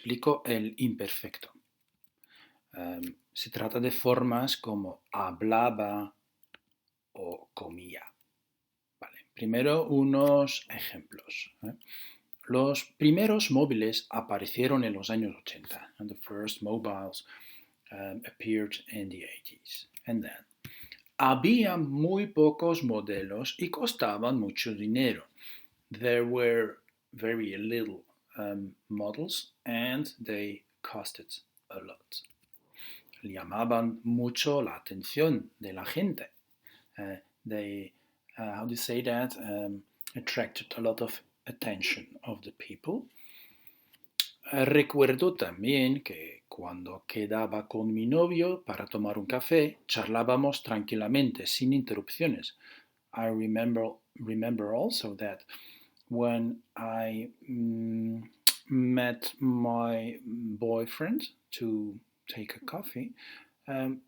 Explico el imperfecto. Se trata de formas como hablaba o comía. Vale. Primero unos ejemplos. Los primeros móviles aparecieron en los años 80. And the first mobiles appeared in the 80s. And then, había muy pocos modelos y costaban mucho dinero. There were very little models and they costed a lot. Llamaban mucho la atención de la gente. They, how do you say that? Attracted a lot of attention of the people. Recuerdo también que cuando quedaba con mi novio para tomar un café, charlábamos tranquilamente, sin interrupciones. I remember also that when I met my boyfriend to take a coffee,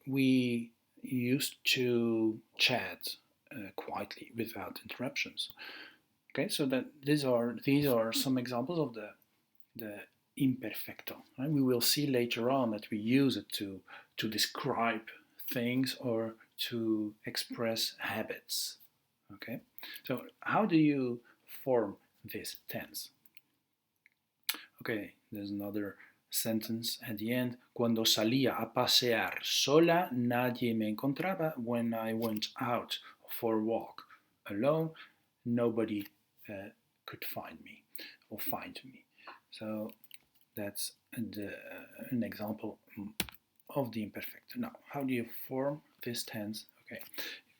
we used to chat quietly without interruptions. Okay, so that these are some examples of the imperfecto. Right? We will see later on that we use it to describe things or to express habits. Okay, so how do you form this tense? Okay, there's another sentence at the end. Cuando salía a pasear sola, nadie me encontraba. When I went out for a walk alone, nobody could find me or find me. So that's an example of the imperfect. Now, how do you form this tense? Okay,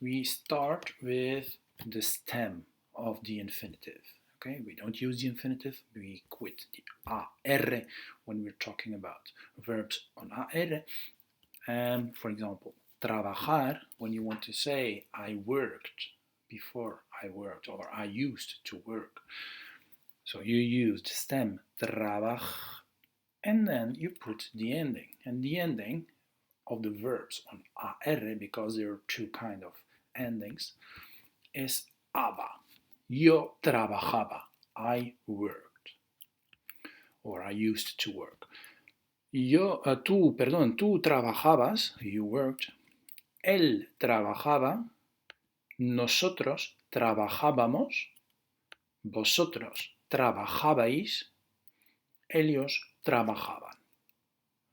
we start with the stem of the infinitive. Okay, we don't use the infinitive, we quit the AR when we're talking about verbs on AR. And for example, trabajar, when you want to say I worked before I worked or I used to work. So you use the stem trabaj and then you put the ending. And the ending of the verbs on AR, because there are two kind of endings, is aba. Yo trabajaba. I worked. Or I used to work. Tú trabajabas. You worked. Él trabajaba. Nosotros trabajábamos. Vosotros trabajabais. Ellos trabajaban.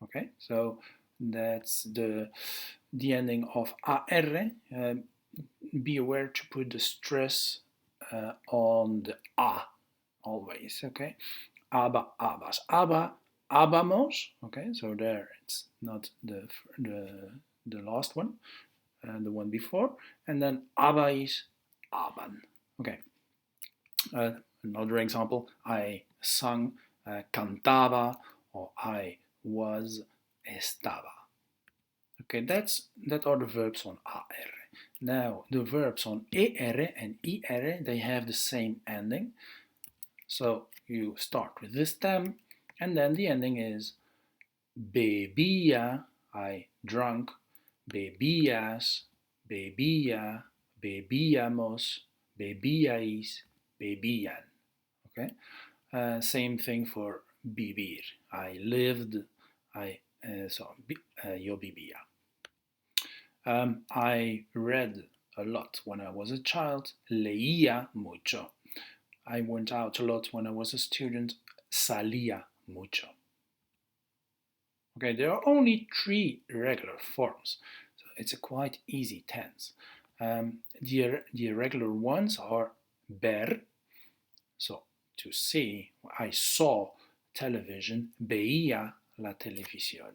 Okay, so that's the ending of AR. Be aware to put the stress on the A always, okay? Aba, abas, aba, abamos, okay? So there it's not the last one, the one before, and then abais, aban, okay? Another example, I sung, cantaba, or I was, estaba. Okay, that are the verbs on AR. Now, the verbs on ER and IR, they have the same ending. So you start with the stem, and then the ending is bebía, I drank, bebías, bebía, bebíamos, bebíais, bebían. Okay? Same thing for vivir. I lived, yo vivía. I read a lot when I was a child, leía mucho. I went out a lot when I was a student, salía mucho. Okay, there are only 3 irregular forms, so it's a quite easy tense. The irregular ones are ver, so to see, I saw television, veía la televisión.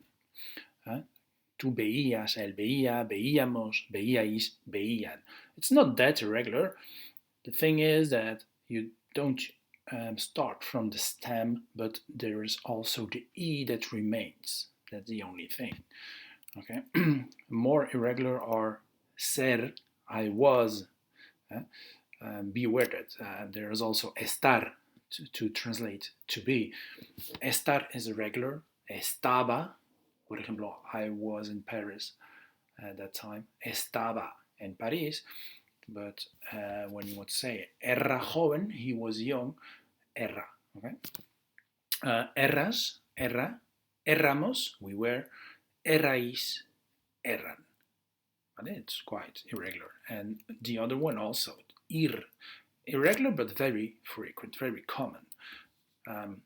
Tú veías, él veía, veíamos, veíais, veían. It's not that irregular. The thing is that you don't start from the stem, but there is also the E that remains. That's the only thing. Okay. More irregular are ser, I was. Be aware that there is also estar to translate to be. Estar is irregular. Estaba, por ejemplo, I was in Paris at that time. Estaba en París. But when you would say era joven, he was young, era. Okay. Eras, Erra, erramos, we were, erráis, erran. But it's quite irregular. And the other one also, ir, irregular but very frequent, very common. Um,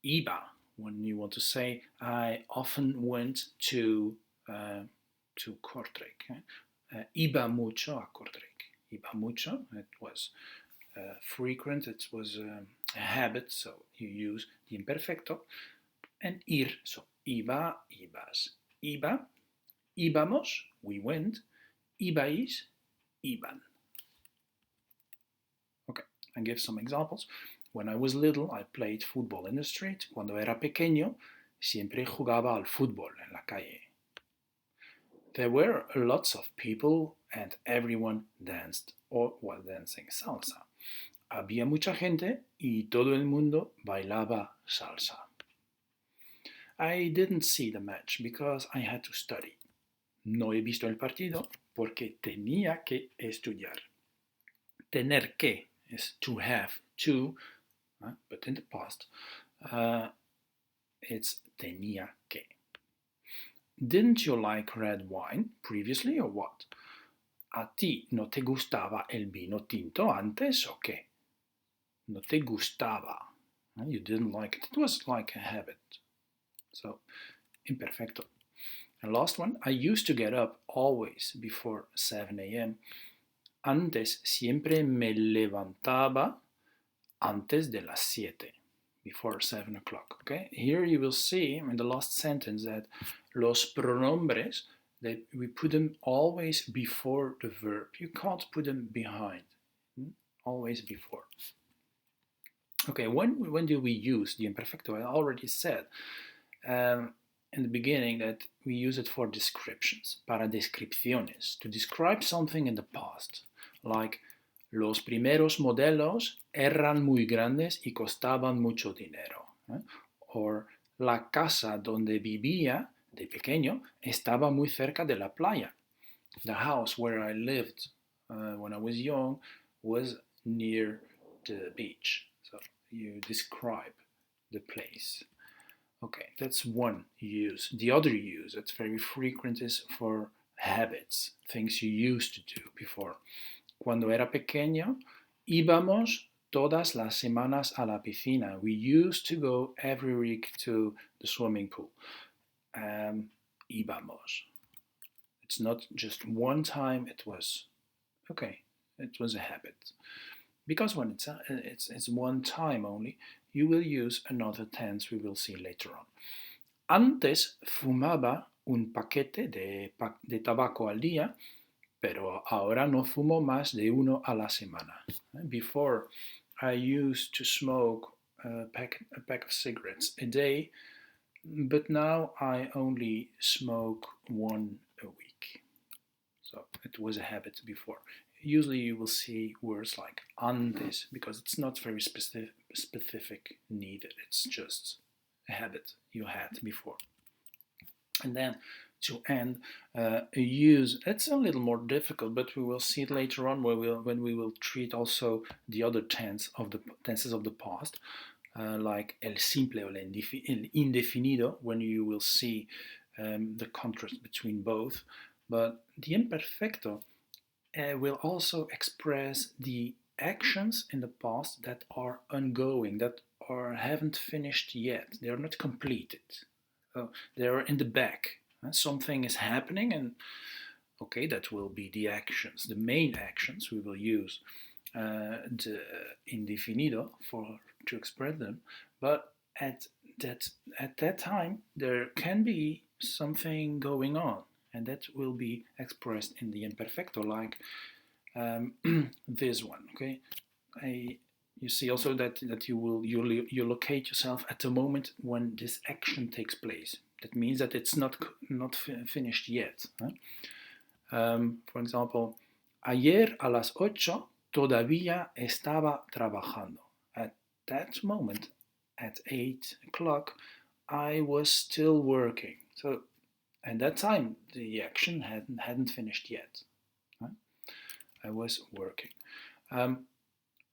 iba, when you want to say, I often went to Kortrijk. Iba mucho a Kortrijk. Iba mucho, it was frequent, it was a habit, so you use the imperfecto. And ir, so iba, ibas. Iba, íbamos, we went. Ibais, iban. Okay, I give some examples. When I was little, I played football in the street. Cuando era pequeño, siempre jugaba al fútbol en la calle. There were lots of people and everyone danced or was dancing salsa. Había mucha gente y todo el mundo bailaba salsa. I didn't see the match because I had to study. No he visto el partido porque tenía que estudiar. Tener que is to have to, but in the past, it's tenía que. Didn't you like red wine previously or what? ¿A ti no te gustaba el vino tinto antes o qué? No te gustaba. You didn't like it. It was like a habit. So, imperfecto. And last one, I used to get up always before 7 a.m. Antes siempre me levantaba antes de las 7, before 7 o'clock. Okay? Here you will see in the last sentence that los pronombres, that we put them always before the verb. You can't put them behind. Always before. Okay, when do we use the imperfecto? I already said in the beginning that we use it for descriptions, para descripciones, to describe something in the past, like los primeros modelos eran muy grandes y costaban mucho dinero. Or la casa donde vivía de pequeño estaba muy cerca de la playa. The house where I lived when I was young was near the beach. So you describe the place. Okay, that's one use. The other use that's very frequent is for habits, things you used to do before. Cuando era pequeño, íbamos todas las semanas a la piscina. We used to go every week to the swimming pool. Íbamos. It's not just one time, it was a habit. Because when it's one time only, you will use another tense we will see later on. Antes fumaba un paquete de tabaco al día, pero ahora no fumo más de uno a la semana. Before, I used to smoke a pack of cigarettes a day, but now I only smoke one a week. So it was a habit before. Usually you will see words like antes because it's not very specific needed. It's just a habit you had before. And then to end, a use, it's a little more difficult, but we will see it later on when we will treat also the other tenses of the past, like el simple or el indefinido, when you will see the contrast between both. But the imperfecto will also express the actions in the past that are ongoing, that haven't finished yet. They are not completed. They are in the back. Something is happening, and okay, that will be the actions, the main actions. We will use the indefinido to express them. But at that time, there can be something going on, and that will be expressed in the imperfecto, like this one. Okay, you see also that you locate yourself at the moment when this action takes place. That means that it's not finished yet. For example, ayer a las 8 todavía estaba trabajando. At that moment, at 8 o'clock, I was still working. So at that time, the action hadn't finished yet. I was working.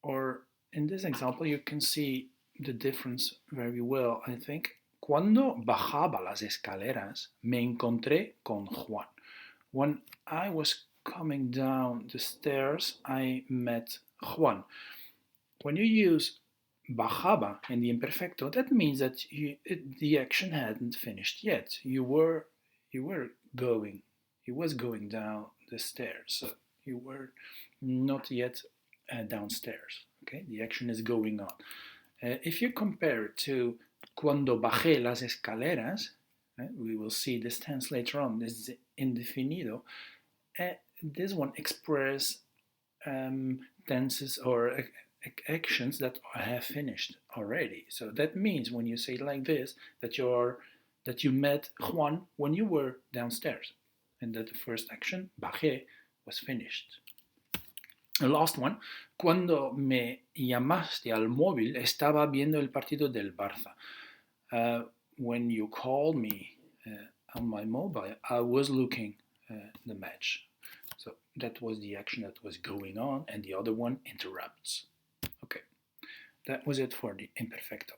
Or in this example, you can see the difference very well, I think. Cuando bajaba las escaleras, me encontré con Juan. When I was coming down the stairs, I met Juan. When you use bajaba in the imperfecto, that means that the action hadn't finished yet. You were going, he was going down the stairs. So you were not yet downstairs. Okay, the action is going on. If you compare it to cuando bajé las escaleras, we will see this tense later on. This is indefinido. This one expresses tenses or actions that have finished already. So that means when you say it like this, that you met Juan when you were downstairs, and that the first action, bajé, was finished. The last one, cuando me llamaste al móvil, estaba viendo el partido del Barça. When you called me on my mobile, I was looking the match. So that was the action that was going on, and the other one interrupts. Okay, that was it for the imperfecto.